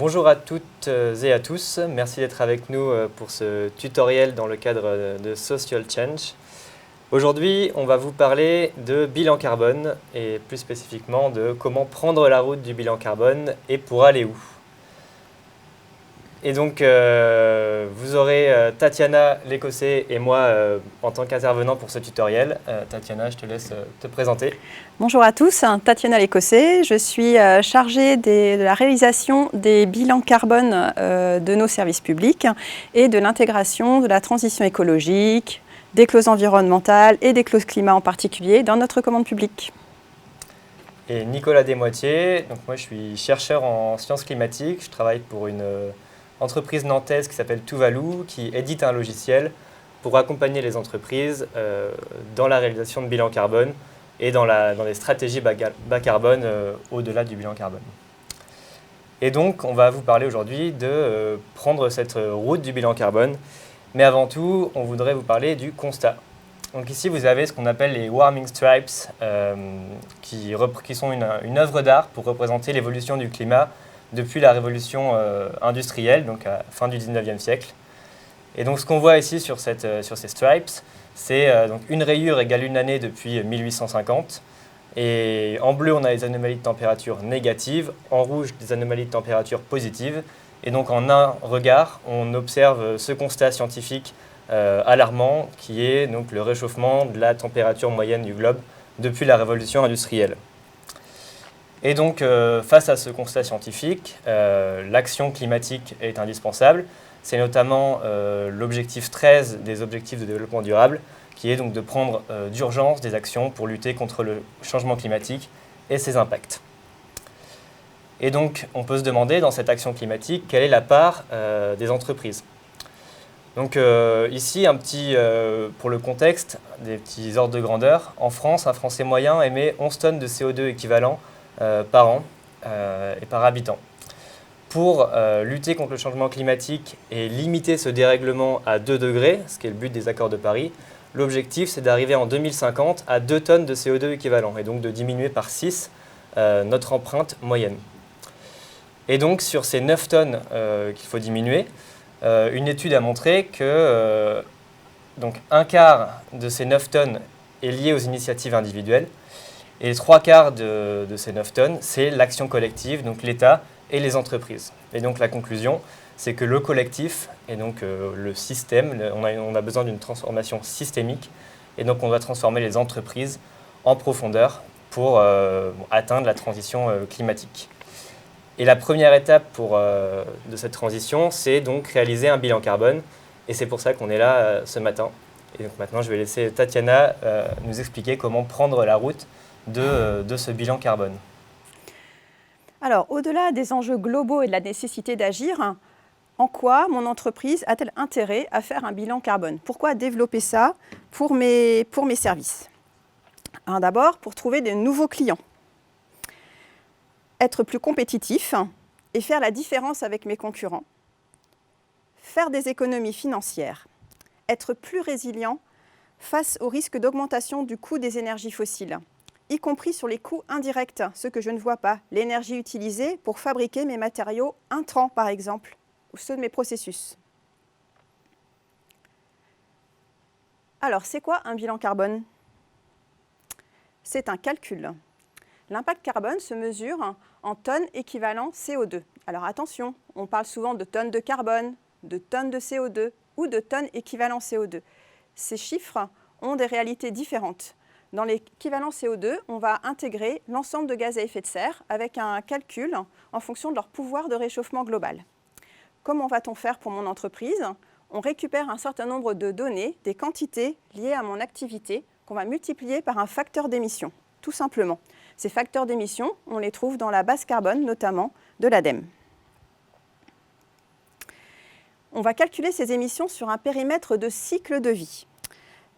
Bonjour à toutes et à tous, merci d'être avec nous pour ce tutoriel dans le cadre de Social Change. Aujourd'hui, on va vous parler de bilan carbone et plus spécifiquement de comment prendre la route du bilan carbone et pour aller où. Et donc, vous aurez Tatiana l'Écossais et moi en tant qu'intervenant pour ce tutoriel. Tatiana, je te laisse te présenter. Bonjour à tous, Tatiana l'Écossais. Je suis chargée de la réalisation des bilans carbone de nos services publics et de l'intégration de la transition écologique, des clauses environnementales et des clauses climat en particulier dans notre commande publique. Et Nicolas Desmoitiers, donc moi je suis chercheur en sciences climatiques, je travaille pour une entreprise nantaise qui s'appelle Tuvalu, qui édite un logiciel pour accompagner les entreprises dans la réalisation de bilan carbone et dans les stratégies bas carbone au-delà du bilan carbone. Et donc, on va vous parler aujourd'hui de prendre cette route du bilan carbone. Mais avant tout, on voudrait vous parler du constat. Donc ici, vous avez ce qu'on appelle les Warming Stripes, qui sont une œuvre d'art pour représenter l'évolution du climat depuis la révolution industrielle, donc à la fin du 19e siècle. Et donc, ce qu'on voit ici sur ces stripes, c'est donc une rayure égale une année depuis 1850. Et en bleu, on a les anomalies de température négatives, en rouge, des anomalies de température positives. Et donc, en un regard, on observe ce constat scientifique alarmant qui est donc le réchauffement de la température moyenne du globe depuis la révolution industrielle. Et donc, face à ce constat scientifique, l'action climatique est indispensable. C'est notamment l'objectif 13 des objectifs de développement durable, qui est donc de prendre d'urgence des actions pour lutter contre le changement climatique et ses impacts. Et donc, on peut se demander, dans cette action climatique, quelle est la part des entreprises. Donc ici, pour le contexte, des petits ordres de grandeur. En France, un Français moyen émet 11 tonnes de CO2 équivalent par an et par habitant. Pour lutter contre le changement climatique et limiter ce dérèglement à 2 degrés, ce qui est le but des accords de Paris, l'objectif c'est d'arriver en 2050 à 2 tonnes de CO2 équivalent et donc de diminuer par 6 notre empreinte moyenne. Et donc sur ces 9 tonnes qu'il faut diminuer, une étude a montré que donc un quart de ces 9 tonnes est lié aux initiatives individuelles et 3/4 de ces 9 tonnes, c'est l'action collective, donc l'État et les entreprises. Et donc la conclusion, c'est que le collectif et donc le système, on a besoin d'une transformation systémique et donc on doit transformer les entreprises en profondeur pour atteindre la transition climatique. Et la première étape de cette transition, c'est donc réaliser un bilan carbone et c'est pour ça qu'on est là ce matin. Et donc maintenant, je vais laisser Tatiana nous expliquer comment prendre la route de ce bilan carbone. Alors, au-delà des enjeux globaux et de la nécessité d'agir, en quoi mon entreprise a-t-elle intérêt à faire un bilan carbone? Pourquoi développer ça pour mes services? Alors d'abord, pour trouver de nouveaux clients. Être plus compétitif et faire la différence avec mes concurrents. Faire des économies financières. Être plus résilient face au risque d'augmentation du coût des énergies fossiles, y compris sur les coûts indirects, ceux que je ne vois pas, l'énergie utilisée pour fabriquer mes matériaux intrants par exemple, ou ceux de mes processus. Alors, c'est quoi un bilan carbone? C'est un calcul. L'impact carbone se mesure en tonnes équivalent CO2. Alors attention, on parle souvent de tonnes de carbone, de tonnes de CO2 ou de tonnes équivalent CO2. Ces chiffres ont des réalités différentes. Dans l'équivalent CO2, on va intégrer l'ensemble de gaz à effet de serre avec un calcul en fonction de leur pouvoir de réchauffement global. Comment va-t-on faire pour mon entreprise? On récupère un certain nombre de données, des quantités liées à mon activité qu'on va multiplier par un facteur d'émission, tout simplement. Ces facteurs d'émission, on les trouve dans la base carbone, notamment de l'ADEME. On va calculer ces émissions sur un périmètre de cycle de vie.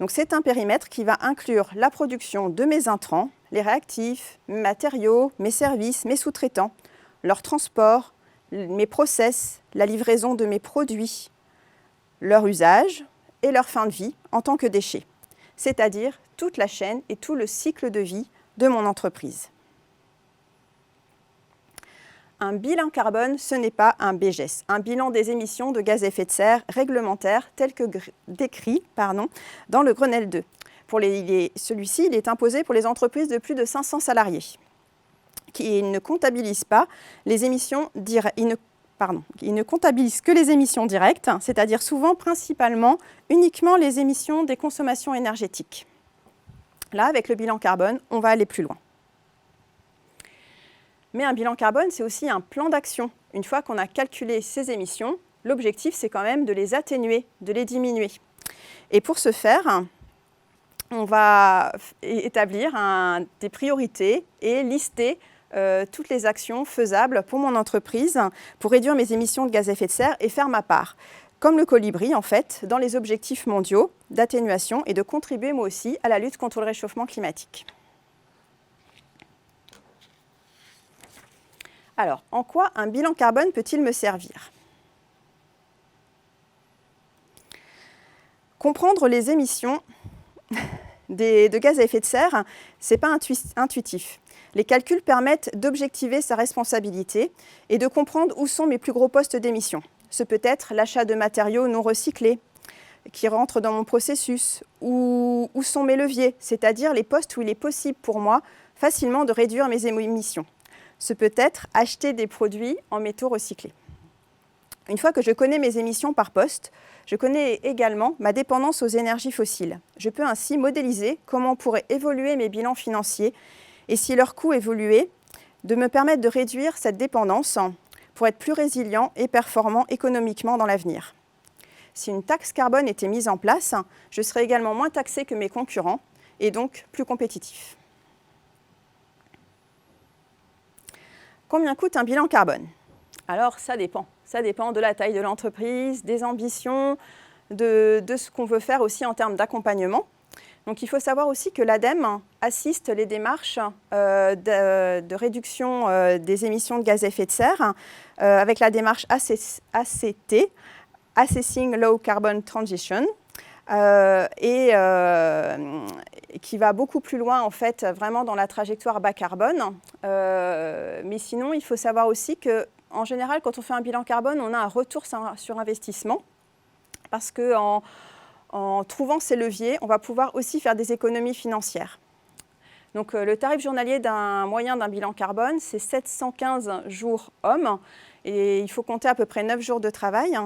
Donc c'est un périmètre qui va inclure la production de mes intrants, les réactifs, mes matériaux, mes services, mes sous-traitants, leur transport, mes process, la livraison de mes produits, leur usage et leur fin de vie en tant que déchets, c'est-à-dire toute la chaîne et tout le cycle de vie de mon entreprise. un bilan carbone, ce n'est pas un BGES, un bilan des émissions de gaz à effet de serre réglementaire tel que décrit dans le Grenelle 2. Celui-ci, il est imposé pour les entreprises de plus de 500 salariés qui ne comptabilisent pas les émissions directes. Il ne comptabilise que les émissions directes, c'est-à-dire souvent, principalement, uniquement les émissions des consommations énergétiques. Là, avec le bilan carbone, on va aller plus loin. Mais un bilan carbone, c'est aussi un plan d'action. Une fois qu'on a calculé ces émissions, l'objectif, c'est quand même de les atténuer, de les diminuer. Et pour ce faire, on va établir des priorités et lister toutes les actions faisables pour mon entreprise pour réduire mes émissions de gaz à effet de serre et faire ma part. Comme le colibri, en fait, dans les objectifs mondiaux d'atténuation et de contribuer moi aussi à la lutte contre le réchauffement climatique. Alors, en quoi un bilan carbone peut-il me servir? Comprendre les émissions de gaz à effet de serre, ce n'est pas intuitif. Les calculs permettent d'objectiver sa responsabilité et de comprendre où sont mes plus gros postes d'émissions. Ce peut être l'achat de matériaux non recyclés qui rentrent dans mon processus, ou où sont mes leviers, c'est-à-dire les postes où il est possible pour moi facilement de réduire mes émissions. Ce peut être acheter des produits en métaux recyclés. Une fois que je connais mes émissions par poste, je connais également ma dépendance aux énergies fossiles. Je peux ainsi modéliser comment pourraient évoluer mes bilans financiers et si leur coût évoluait, de me permettre de réduire cette dépendance pour être plus résilient et performant économiquement dans l'avenir. Si une taxe carbone était mise en place, je serais également moins taxé que mes concurrents et donc plus compétitif. Combien coûte un bilan carbone? Alors, ça dépend. Ça dépend de la taille de l'entreprise, des ambitions, de ce qu'on veut faire aussi en termes d'accompagnement. Donc, il faut savoir aussi que l'ADEME assiste les démarches de réduction des émissions de gaz à effet de serre avec la démarche ACT, Assessing Low Carbon Transition, qui va beaucoup plus loin en fait vraiment dans la trajectoire bas carbone. Mais sinon, il faut savoir aussi qu'en général, quand on fait un bilan carbone, on a un retour sur investissement parce qu'en trouvant ces leviers, on va pouvoir aussi faire des économies financières. Donc le tarif journalier moyen d'un bilan carbone, c'est 715 jours hommes et il faut compter à peu près 9 jours de travail.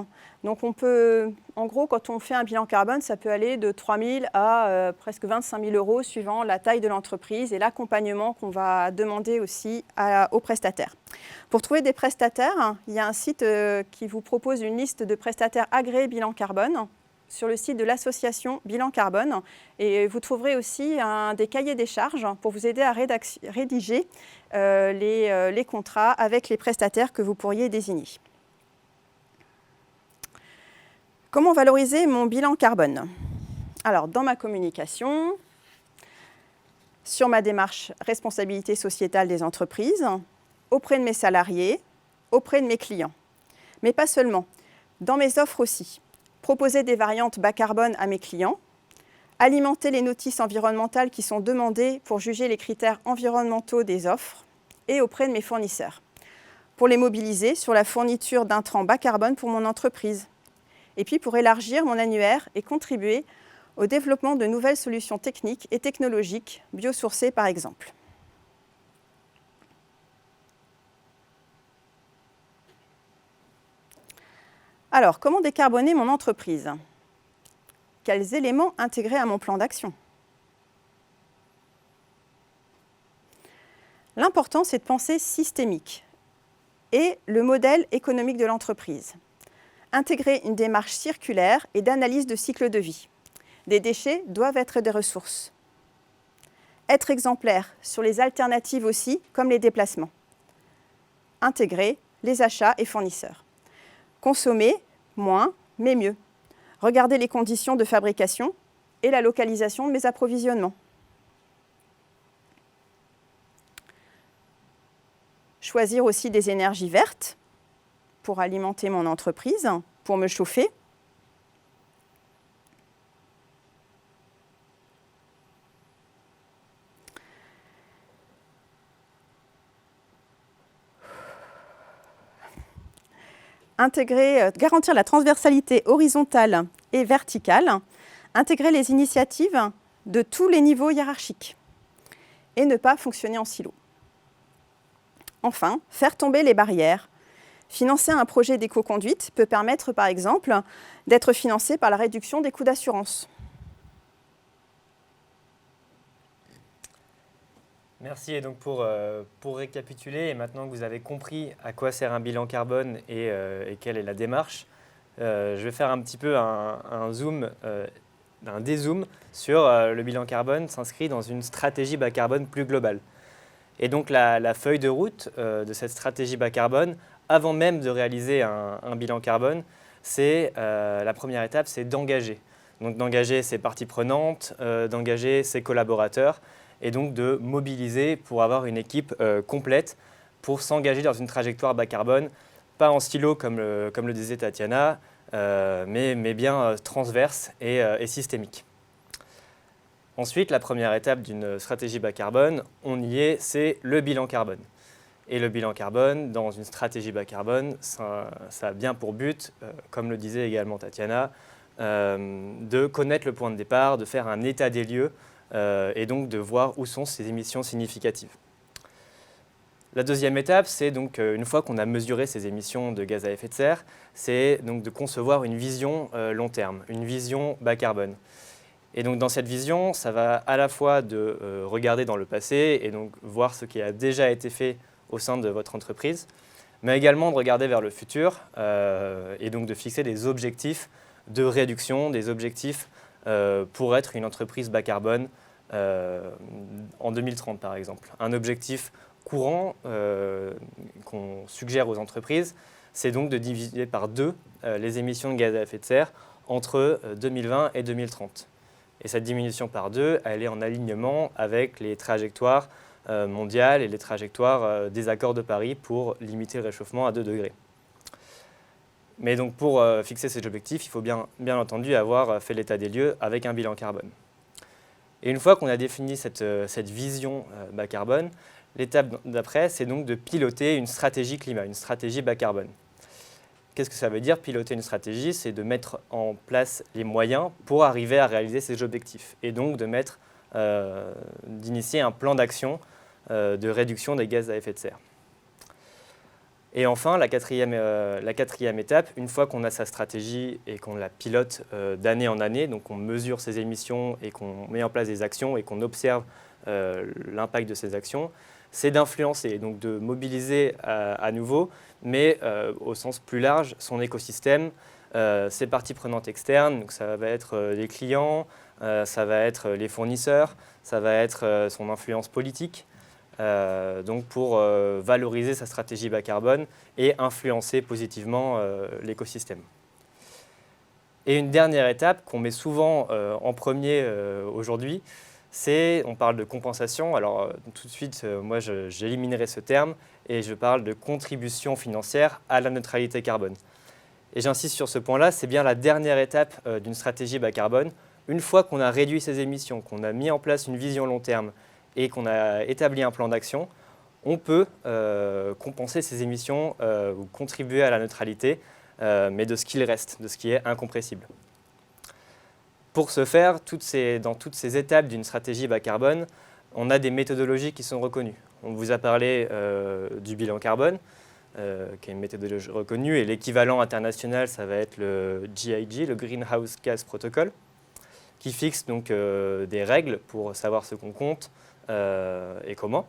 Donc on peut, en gros, quand on fait un bilan carbone, ça peut aller de 3 000 à presque 25 000 € suivant la taille de l'entreprise et l'accompagnement qu'on va demander aussi aux prestataires. Pour trouver des prestataires, il y a un site qui vous propose une liste de prestataires agréés bilan carbone sur le site de l'association Bilan Carbone. Et vous trouverez aussi des cahiers des charges pour vous aider à rédiger les contrats avec les prestataires que vous pourriez désigner. Comment valoriser mon bilan carbone? Alors, dans ma communication, sur ma démarche responsabilité sociétale des entreprises, auprès de mes salariés, auprès de mes clients. Mais pas seulement, dans mes offres aussi. Proposer des variantes bas carbone à mes clients, alimenter les notices environnementales qui sont demandées pour juger les critères environnementaux des offres et auprès de mes fournisseurs, pour les mobiliser sur la fourniture d'intrants bas carbone pour mon entreprise, et puis pour élargir mon annuaire et contribuer au développement de nouvelles solutions techniques et technologiques, biosourcées par exemple. Alors, comment décarboner mon entreprise? Quels éléments intégrer à mon plan d'action? L'important, c'est de penser systémique et le modèle économique de l'entreprise. Intégrer une démarche circulaire et d'analyse de cycle de vie. Des déchets doivent être des ressources. Être exemplaire sur les alternatives aussi, comme les déplacements. Intégrer les achats et fournisseurs. Consommer moins, mais mieux. Regarder les conditions de fabrication et la localisation de mes approvisionnements. Choisir aussi des énergies vertes pour alimenter mon entreprise, pour me chauffer. garantir la transversalité horizontale et verticale, intégrer les initiatives de tous les niveaux hiérarchiques et ne pas fonctionner en silo. Enfin, faire tomber les barrières. Financer un projet d'éco-conduite peut permettre, par exemple, d'être financé par la réduction des coûts d'assurance. Merci. Et donc pour récapituler, et maintenant que vous avez compris à quoi sert un bilan carbone et quelle est la démarche, je vais faire un petit peu un dézoom sur le bilan carbone s'inscrit dans une stratégie bas carbone plus globale. Et donc la feuille de route de cette stratégie bas carbone, avant même de réaliser un bilan carbone, la première étape, c'est d'engager. Donc d'engager ses parties prenantes, d'engager ses collaborateurs, et donc de mobiliser pour avoir une équipe complète pour s'engager dans une trajectoire bas carbone, pas en stylo comme le disait Tatiana, mais bien transverse et systémique. Ensuite, la première étape d'une stratégie bas carbone, on y est, c'est le bilan carbone. Et le bilan carbone, dans une stratégie bas carbone, ça a bien pour but, comme le disait également Tatiana, de connaître le point de départ, de faire un état des lieux et donc de voir où sont ces émissions significatives. La deuxième étape, c'est donc, une fois qu'on a mesuré ces émissions de gaz à effet de serre, c'est donc de concevoir une vision long terme, une vision bas carbone. Et donc dans cette vision, ça va à la fois de regarder dans le passé et donc voir ce qui a déjà été fait au sein de votre entreprise, mais également de regarder vers le futur et donc de fixer des objectifs de réduction, des objectifs pour être une entreprise bas carbone en 2030 par exemple. Un objectif courant qu'on suggère aux entreprises, c'est donc de diviser par 2 les émissions de gaz à effet de serre entre 2020 et 2030. Et cette diminution par 2, elle est en alignement avec les trajectoires mondiales et les trajectoires des accords de Paris pour limiter le réchauffement à 2 degrés. Mais donc pour fixer ces objectifs, il faut bien entendu avoir fait l'état des lieux avec un bilan carbone. Et une fois qu'on a défini cette vision bas carbone, l'étape d'après, c'est donc de piloter une stratégie climat, une stratégie bas carbone. Qu'est-ce que ça veut dire, piloter une stratégie? C'est de mettre en place les moyens pour arriver à réaliser ces objectifs et donc d'initier un plan d'action de réduction des gaz à effet de serre. Et enfin, la quatrième étape, une fois qu'on a sa stratégie et qu'on la pilote d'année en année, donc on mesure ses émissions et qu'on met en place des actions et qu'on observe l'impact de ces actions, c'est d'influencer, donc de mobiliser à nouveau, mais au sens plus large, son écosystème, ses parties prenantes externes, donc ça va être les clients, ça va être les fournisseurs, ça va être son influence politique, donc pour valoriser sa stratégie bas carbone et influencer positivement l'écosystème. Et une dernière étape qu'on met souvent en premier aujourd'hui, on parle de compensation. Alors tout de suite, moi j'éliminerai ce terme et je parle de contribution financière à la neutralité carbone. Et j'insiste sur ce point-là, c'est bien la dernière étape d'une stratégie bas carbone. Une fois qu'on a réduit ses émissions, qu'on a mis en place une vision long terme et qu'on a établi un plan d'action, on peut compenser ces émissions ou contribuer à la neutralité, mais de ce qu'il reste, de ce qui est incompressible. Pour ce faire, dans toutes ces étapes d'une stratégie bas carbone, on a des méthodologies qui sont reconnues. On vous a parlé du bilan carbone, qui est une méthodologie reconnue, et l'équivalent international, ça va être le GHG, le Greenhouse Gas Protocol, qui fixe donc des règles pour savoir ce qu'on compte et comment.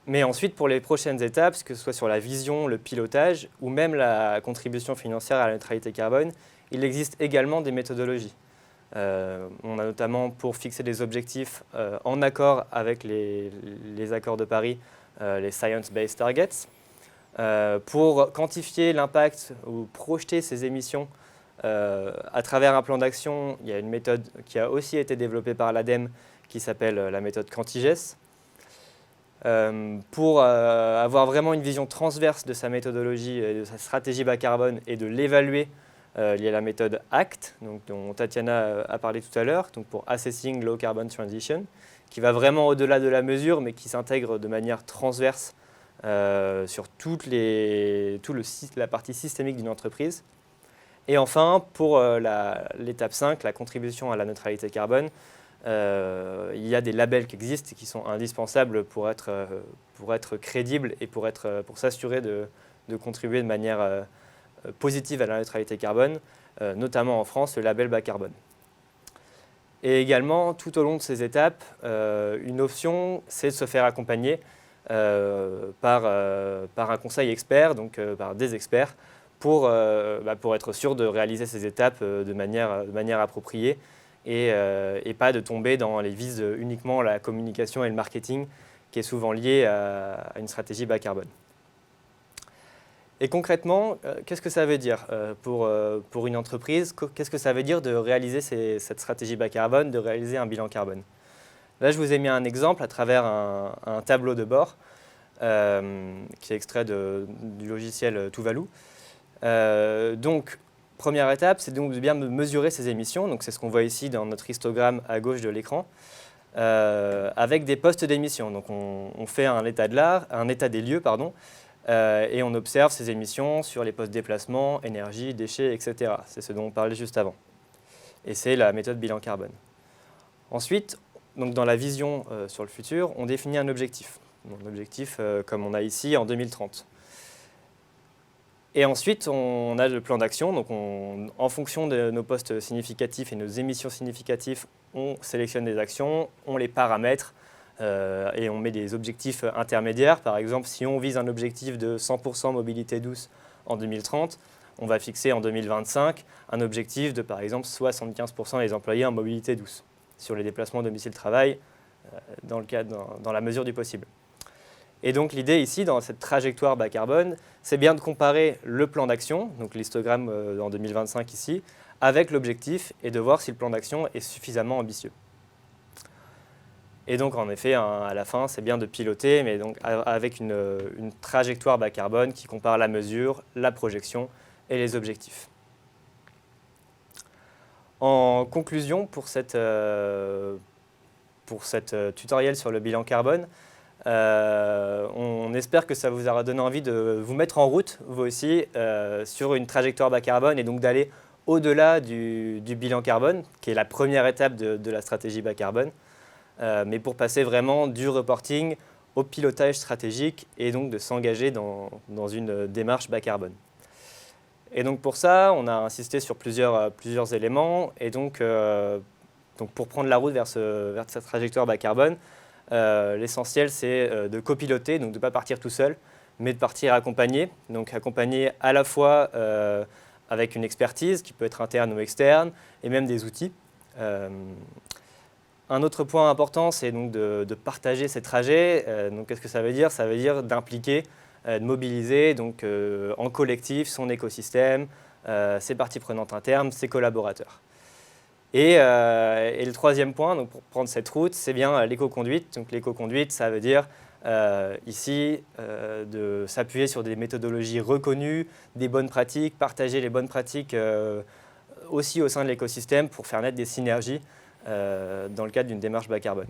Mais ensuite, pour les prochaines étapes, que ce soit sur la vision, le pilotage ou même la contribution financière à la neutralité carbone, il existe également des méthodologies. On a notamment pour fixer des objectifs en accord avec les accords de Paris, les Science-Based Targets, pour quantifier l'impact ou projeter ces émissions à travers un plan d'action. Il y a une méthode qui a aussi été développée par l'ADEME qui s'appelle la méthode Quantiges. Pour avoir vraiment une vision transverse de sa méthodologie et de sa stratégie bas carbone et de l'évaluer, il y a la méthode ACT, donc, dont Tatiana a parlé tout à l'heure, donc pour Assessing Low Carbon Transition, qui va vraiment au-delà de la mesure, mais qui s'intègre de manière transverse sur la partie systémique d'une entreprise. Et enfin, pour l'étape 5, la contribution à la neutralité carbone, il y a des labels qui existent et qui sont indispensables pour être crédibles et pour s'assurer de contribuer de manière positive à la neutralité carbone, notamment en France, le label bas carbone. Et également, tout au long de ces étapes, une option, c'est de se faire accompagner par un conseil expert, donc par des experts, pour être sûr de réaliser ces étapes de manière appropriée et pas de tomber dans les vices uniquement la communication et le marketing, qui est souvent lié à une stratégie bas carbone. Et concrètement, qu'est-ce que ça veut dire pour une entreprise? Qu'est-ce que ça veut dire de réaliser cette stratégie bas carbone, de réaliser un bilan carbone? Là, je vous ai mis un exemple à travers un tableau de bord qui est extrait du logiciel Tuvalu. Donc, première étape, c'est donc de bien mesurer ces émissions. Donc, c'est ce qu'on voit ici dans notre histogramme à gauche de l'écran, avec des postes d'émissions. Donc, on fait un état des lieux, et on observe ces émissions sur les postes déplacement, énergie, déchets, etc. C'est ce dont on parlait juste avant. Et c'est la méthode bilan carbone. Ensuite, donc dans la vision sur le futur, on définit un objectif. Un objectif comme on a ici en 2030. Et ensuite, on a le plan d'action. Donc en fonction de nos postes significatifs et nos émissions significatives, on sélectionne des actions, on les paramètre et on met des objectifs intermédiaires. Par exemple, si on vise un objectif de 100% mobilité douce en 2030, on va fixer en 2025 un objectif de, par exemple, 75% des employés en mobilité douce sur les déplacements domicile-travail dans la mesure du possible. Et donc l'idée ici, dans cette trajectoire bas carbone, c'est bien de comparer le plan d'action, donc l'histogramme en 2025 ici, avec l'objectif et de voir si le plan d'action est suffisamment ambitieux. Et donc en effet, à la fin, c'est bien de piloter, mais donc avec une trajectoire bas carbone qui compare la mesure, la projection et les objectifs. En conclusion, pour cette tutoriel sur le bilan carbone, on espère que ça vous aura donné envie de vous mettre en route, vous aussi, sur une trajectoire bas carbone et donc d'aller au-delà du bilan carbone, qui est la première étape de la stratégie bas carbone, mais pour passer vraiment du reporting au pilotage stratégique et donc de s'engager dans une démarche bas carbone. Et donc pour ça, on a insisté sur plusieurs éléments. Et donc pour prendre la route vers cette trajectoire bas carbone, l'essentiel, c'est de copiloter, donc de ne pas partir tout seul, mais de partir accompagné. Donc accompagné à la fois avec une expertise qui peut être interne ou externe, et même des outils. Un autre point important, c'est donc de partager ces trajets. Donc qu'est-ce que ça veut dire? Ça veut dire d'impliquer, de mobiliser donc, en collectif son écosystème, ses parties prenantes internes, ses collaborateurs. Et le troisième point, donc pour prendre cette route, c'est bien l'éco-conduite. Donc l'éco-conduite, ça veut dire ici de s'appuyer sur des méthodologies reconnues, des bonnes pratiques, partager les bonnes pratiques aussi au sein de l'écosystème pour faire naître des synergies dans le cadre d'une démarche bas carbone.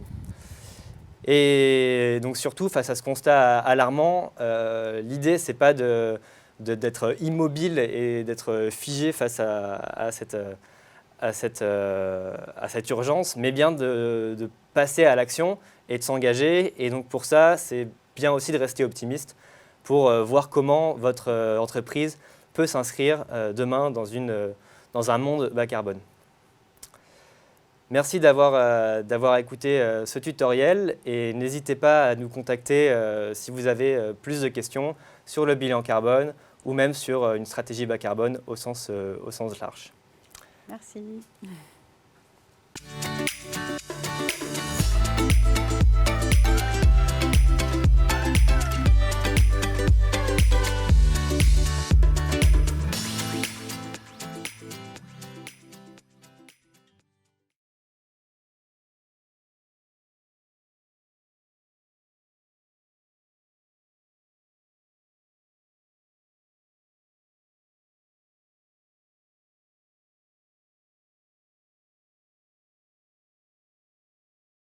Et donc surtout, face à ce constat alarmant, l'idée, ce n'est pas d'être immobile et d'être figé face à cette urgence, mais bien de passer à l'action et de s'engager. Et donc pour ça, c'est bien aussi de rester optimiste pour voir comment votre entreprise peut s'inscrire demain dans un monde bas carbone. Merci d'avoir écouté ce tutoriel et n'hésitez pas à nous contacter si vous avez plus de questions sur le bilan carbone ou même sur une stratégie bas carbone au sens large. Merci.